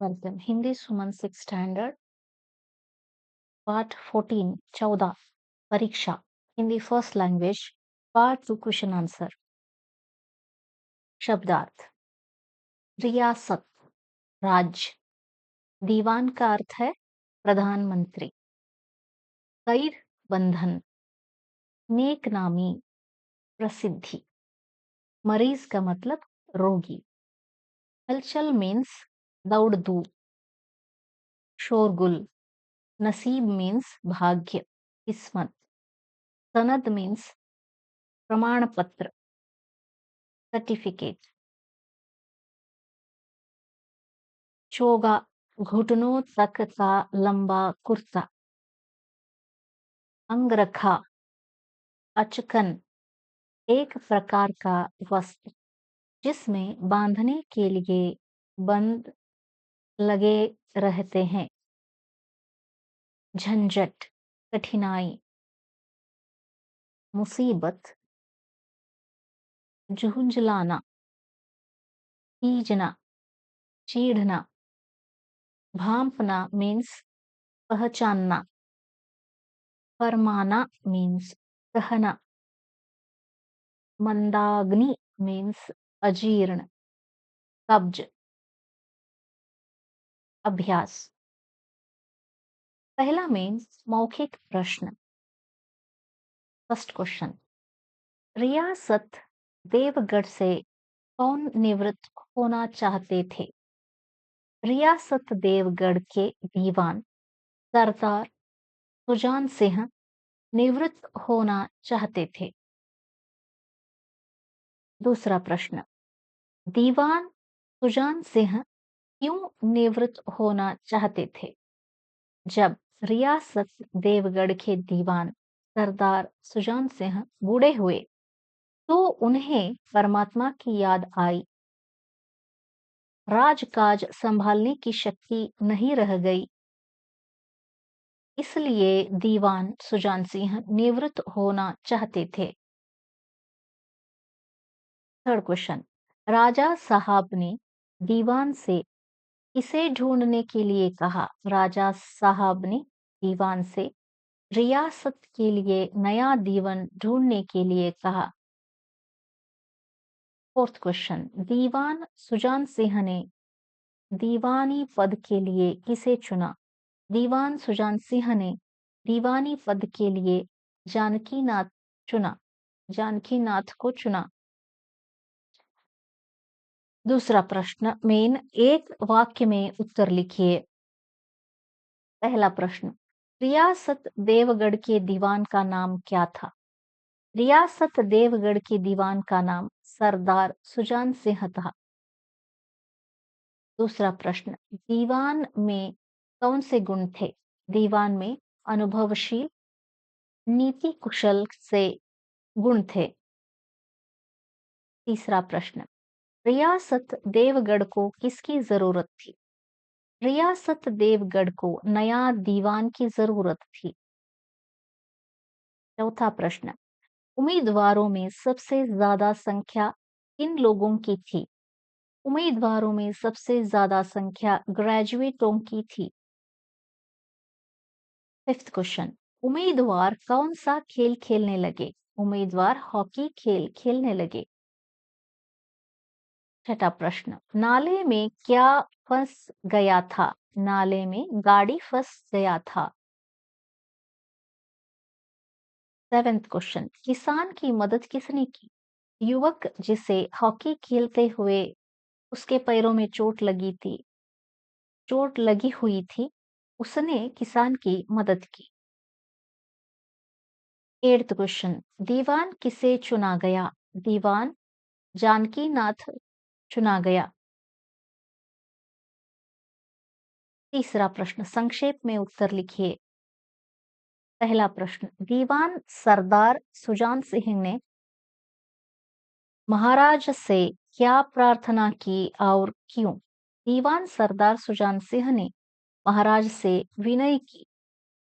Welcome Hindi सुमन 6 standard part 14 14 परीक्षा Hindi first language part 2 question answer शब्दार्थ रियासत राज्य दीवान का अर्थ है प्रधानमंत्री गैर बंधन नेक नामी प्रसिद्धि मरीज का मतलब रोगी हलचल मीन्स दौड़ धूप शोरगुल नसीब मीन्स भाग्य किस्मत सनद मीन्स प्रमाण पत्र सर्टिफिकेट चोगा घुटनों तक का लंबा कुर्ता अंगरखा अचकन एक प्रकार का वस्त्र जिसमें बांधने के लिए बंद लगे रहते हैं झंझट कठिनाई मुसीबत झुंझलाना खींचना चीढ़ना भांपना मीन्स पहचानना फरमाना मीन्स कहना मंदाग्नि मीन्स अजीर्ण कब्ज अभ्यास पहला मीन्स मौखिक प्रश्न फर्स्ट क्वेश्चन रियासत देवगढ़ से कौन निवृत्त होना चाहते थे रियासत देवगढ़ के दीवान सरदार सुजान सिंह निवृत्त होना चाहते थे दूसरा प्रश्न दीवान सुजान सिंह क्यों निवृत्त होना चाहते थे जब रियासत देवगढ़ के दीवान सरदार सुजान सिंह बूढ़े हुए तो उन्हें परमात्मा की याद आई राजकाज संभालने की शक्ति नहीं रह गई इसलिए दीवान सुजान सिंह निवृत्त होना चाहते थे थर्ड क्वेश्चन राजा साहब ने दीवान से इसे ढूंढने के लिए कहा राजा साहब ने दीवान से रियासत के लिए नया दीवान ढूंढने के लिए कहा फोर्थ क्वेश्चन दीवान सुजान सिंह ने दीवानी पद के लिए किसे चुना दीवान सुजान सिंह ने दीवानी पद के लिए जानकी नाथ को चुना दूसरा प्रश्न मेन एक वाक्य में उत्तर लिखिए पहला प्रश्न रियासत देवगढ़ के दीवान का नाम क्या था रियासत देवगढ़ के दीवान का नाम सरदार सुजान सिंह था दूसरा प्रश्न दीवान में कौन से गुण थे दीवान में अनुभवशील नीति कुशल से गुण थे तीसरा प्रश्न रियासत देवगढ़ को किसकी जरूरत थी रियासत देवगढ़ को नया दीवान की जरूरत थी चौथा प्रश्न उम्मीदवारों में सबसे ज्यादा संख्या किन लोगों की थी उम्मीदवारों में सबसे ज्यादा संख्या ग्रेजुएटों की थी फिफ्थ क्वेश्चन उम्मीदवार कौन सा खेल खेलने लगे उम्मीदवार हॉकी खेल खेलने लगे छठा प्रश्न नाले में क्या फंस गया था नाले में गाड़ी फंस गया था सेवेंथ क्वेश्चन किसान की मदद किसने की युवक जिसे हॉकी खेलते हुए उसके पैरों में चोट लगी हुई थी उसने किसान की मदद की एट्थ क्वेश्चन दीवान किसे चुना गया दीवान जानकी नाथ चुना गया तीसरा प्रश्न संक्षेप में उत्तर लिखिए पहला प्रश्न दीवान सरदार सुजान सिंह ने महाराज से क्या प्रार्थना की और क्यों दीवान सरदार सुजान सिंह ने महाराज से विनय की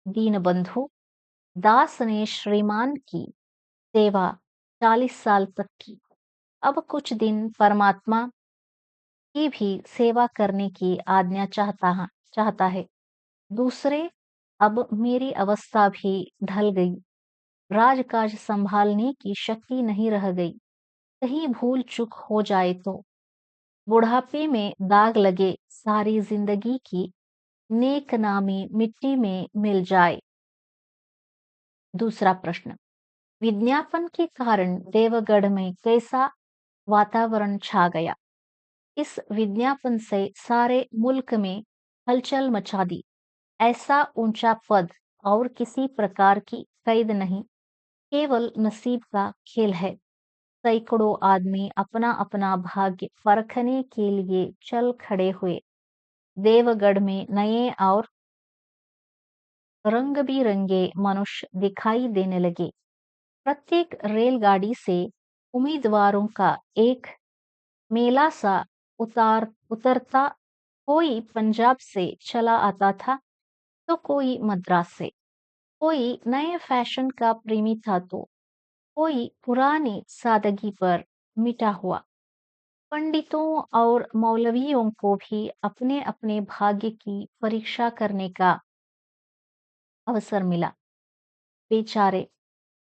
दीनबंधु दास ने श्रीमान की सेवा 40 साल तक की अब कुछ दिन परमात्मा की भी सेवा करने की आज्ञा चाहता है। दूसरे, अब मेरी अवस्था भी ढल गई, राजकाज संभालने की शक्ति नहीं रह गई। कहीं भूल चूक हो जाए तो बुढ़ापे में दाग लगे, सारी जिंदगी की नेक नामी मिट्टी में मिल जाए। दूसरा प्रश्न, विज्ञापन के कारण देवगढ़ में कैसा वातावरण छा गया? इस विज्ञापन से सारे मुल्क में हलचल मचा दी। ऐसा ऊंचा पद और किसी प्रकार की कैद नहीं, केवल नसीब का खेल है। सैकड़ों आदमी अपना अपना भाग्य परखने के लिए चल खड़े हुए। देवगढ़ में नए और रंग बिरंगे मनुष्य दिखाई देने लगे। प्रत्येक रेलगाड़ी से उम्मीदवारों का एक मेला सा उतरता। कोई पंजाब से चला आता था तो कोई मद्रास से, कोई नए फैशन का प्रेमी था तो कोई पुरानी सादगी पर मिटा हुआ। पंडितों और मौलवियों को भी अपने अपने भाग्य की परीक्षा करने का अवसर मिला। बेचारे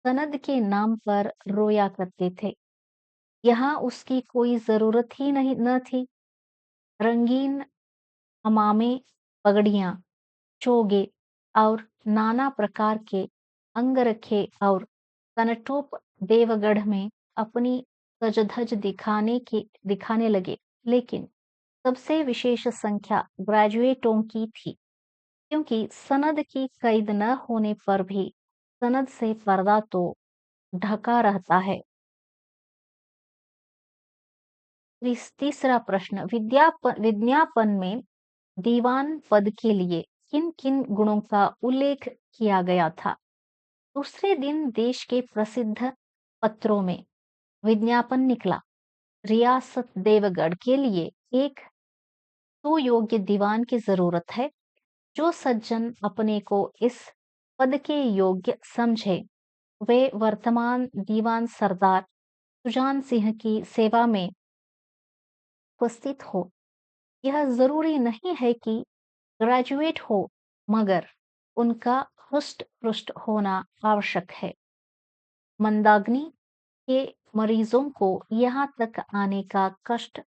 सनद के नाम पर रोया करते थे। यहाँ उसकी कोई जरूरत ही नहीं न थी। रंगीन अमामे, पगड़ियाँ, चोगे और नाना प्रकार के अंगरखे और कनटोप देवगढ़ में अपनी सजधज दिखाने लगे। लेकिन सबसे विशेष संख्या ग्रेजुएटों की थी, क्योंकि सनद की कैद न होने पर भी सनद से पर्दा तो ढका रहता है। तीसरा प्रश्न, विज्ञापन में दीवान पद के लिए किन किन गुणों का उल्लेख किया गया था? दूसरे दिन देश के प्रसिद्ध पत्रों में विज्ञापन निकला। रियासत देवगढ़ के लिए एक सुयोग्य दीवान की जरूरत है। जो सज्जन अपने को इस पद के योग्य समझे, वे वर्तमान दीवान सरदार सुजान सिंह की सेवा में उपस्थित हो। यह जरूरी नहीं है कि ग्रेजुएट हो, मगर उनका हृष्ट पुष्ट होना आवश्यक है। मंदाग्नि के मरीजों को यहाँ तक आने का कष्ट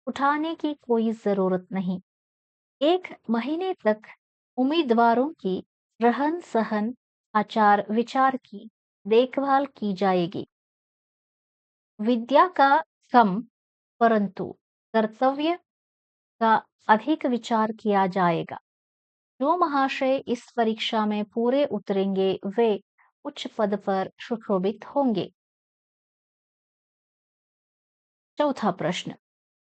उठाने की कोई जरूरत नहीं। 1 महीने तक उम्मीदवारों की रहन सहन, आचार विचार की देखभाल की जाएगी। विद्या का कम, परंतु कर्तव्य का अधिक विचार किया जाएगा। जो महाशय इस परीक्षा में पूरे उतरेंगे, वे उच्च पद पर सुशोभित होंगे। चौथा प्रश्न,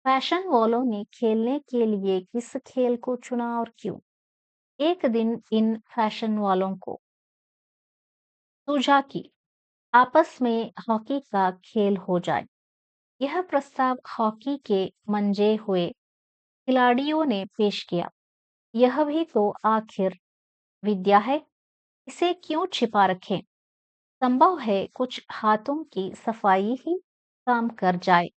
फैशन वालों ने खेलने के लिए किस खेल को चुना और क्यों? एक दिन इन फैशन वालों को सूझा कि आपस में हॉकी का खेल हो जाए। यह प्रस्ताव हॉकी के मंजे हुए खिलाड़ियों ने पेश किया। यह भी तो आखिर विद्या है, इसे क्यों छिपा रखें? संभव है कुछ हाथों की सफाई ही काम कर जाए।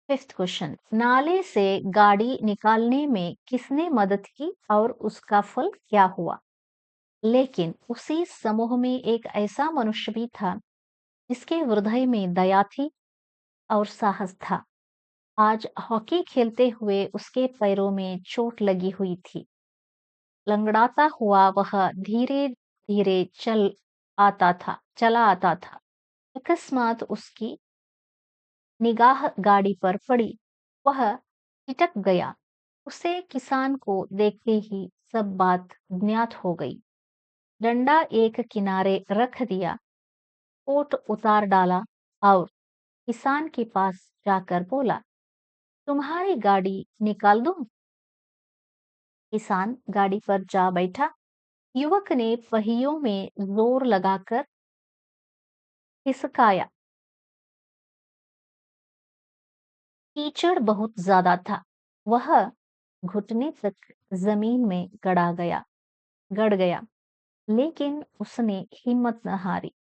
फिफ्थ क्वेश्चन, नाले से गाड़ी निकालने में किसने मदद की और उसका फल क्या हुआ? लेकिन उसी समूह में एक ऐसा मनुष्य भी था जिसके हृदय में दया थी और साहस था। आज हॉकी खेलते हुए उसके पैरों में चोट लगी हुई थी। लंगड़ाता हुआ वह धीरे धीरे चला आता था। अकस्मात उसकी निगाह गाड़ी पर पड़ी। वह टिटक गया। उसे किसान को देखते ही सब बात ज्ञात हो गई। डंडा एक किनारे रख दिया, कोट उतार डाला और किसान के पास जाकर बोला, तुम्हारी गाड़ी निकाल दूं? किसान गाड़ी पर जा बैठा। युवक ने पहियों में जोर लगाकर खिसकाया। कीचड़ बहुत ज्यादा था। वह घुटने तक जमीन में गड़ गया, लेकिन उसने हिम्मत न हारी।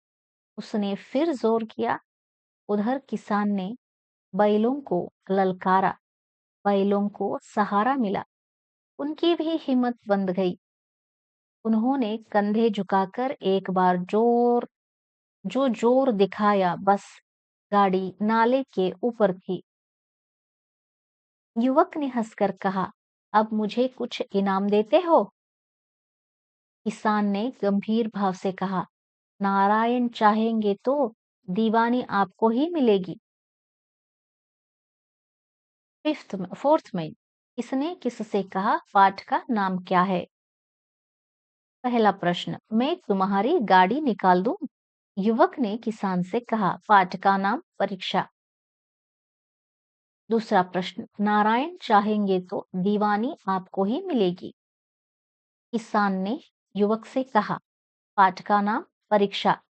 उसने फिर जोर किया। उधर किसान ने बैलों को ललकारा, बैलों को सहारा मिला, उनकी भी हिम्मत बंध गई। उन्होंने कंधे झुकाकर एक बार जोर दिखाया, बस गाड़ी नाले के ऊपर थी। युवक ने हंसकर कहा, अब मुझे कुछ इनाम देते हो? किसान ने गंभीर भाव से कहा, नारायण चाहेंगे तो दीवानी आपको ही मिलेगी। फोर्थ में किसने किससे कहा, पाठ का नाम क्या है? पहला प्रश्न, मैं तुम्हारी गाड़ी निकाल दूं? युवक ने किसान से कहा, पाठ का नाम परीक्षा। दूसरा प्रश्न, नारायण चाहेंगे तो दीवानी आपको ही मिलेगी। किसान ने युवक से कहा, पाठ का नाम परीक्षा।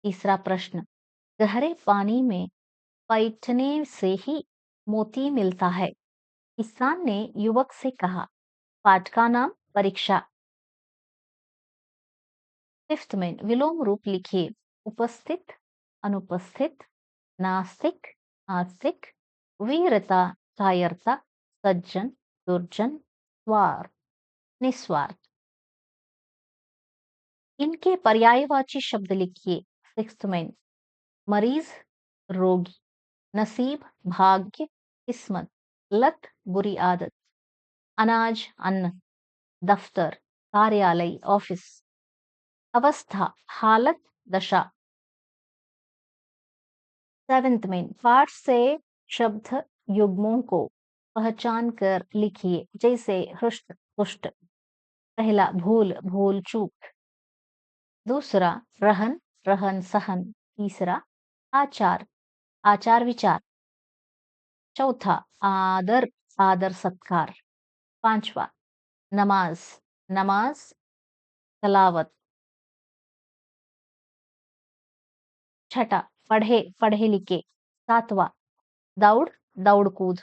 तीसरा प्रश्न, गहरे पानी में बैठने से ही मोती मिलता है। किसान ने युवक से कहा, पाठ का नाम परीक्षा। फिफ्थ में विलोम रूप लिखिए, उपस्थित, अनुपस्थित, नास्तिक, आस्तिक, वीरता, कायरता, सज्जन, दुर्जन, स्वार्थ, निस्वार्थ। इनके पर्यायवाची शब्द लिखिए। सिक्स्थ में मरीज, रोगी, नसीब, भाग्य, किस्मत, लत, बुरी आदत, अनाज, अन्न, दफ्तर, कार्यालय, ऑफिस, अवस्था, हालत, दशा। सेवेंथ में पाठ से शब्द युग्मों को पहचान कर लिखिए, जैसे हृष्ट पुष्ट। पहला भूल, भूल चूक। दूसरा रहन, रहन सहन। तीसरा आचार, आचार विचार। चौथा आदर, आदर सत्कार। पांचवा नमाज, नमाज तलावत। छठा पढ़े, पढ़े लिखे। सातवां दौड़, दौड़ कूद।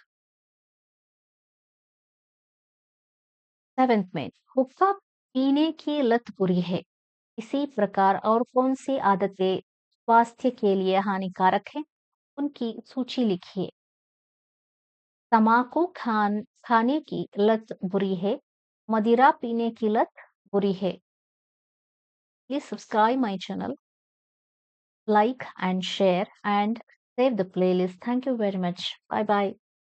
सेवेंथ में हुक्का पीने की लत बुरी है। इसी प्रकार और कौन सी आदतें स्वास्थ्य के लिए हानिकारक है, उनकी सूची लिखिए। तम्बाकू खाने की लत बुरी है, मदिरा पीने की लत बुरी है। Please subscribe my channel, like and share and save the playlist. Thank you very much. Bye bye.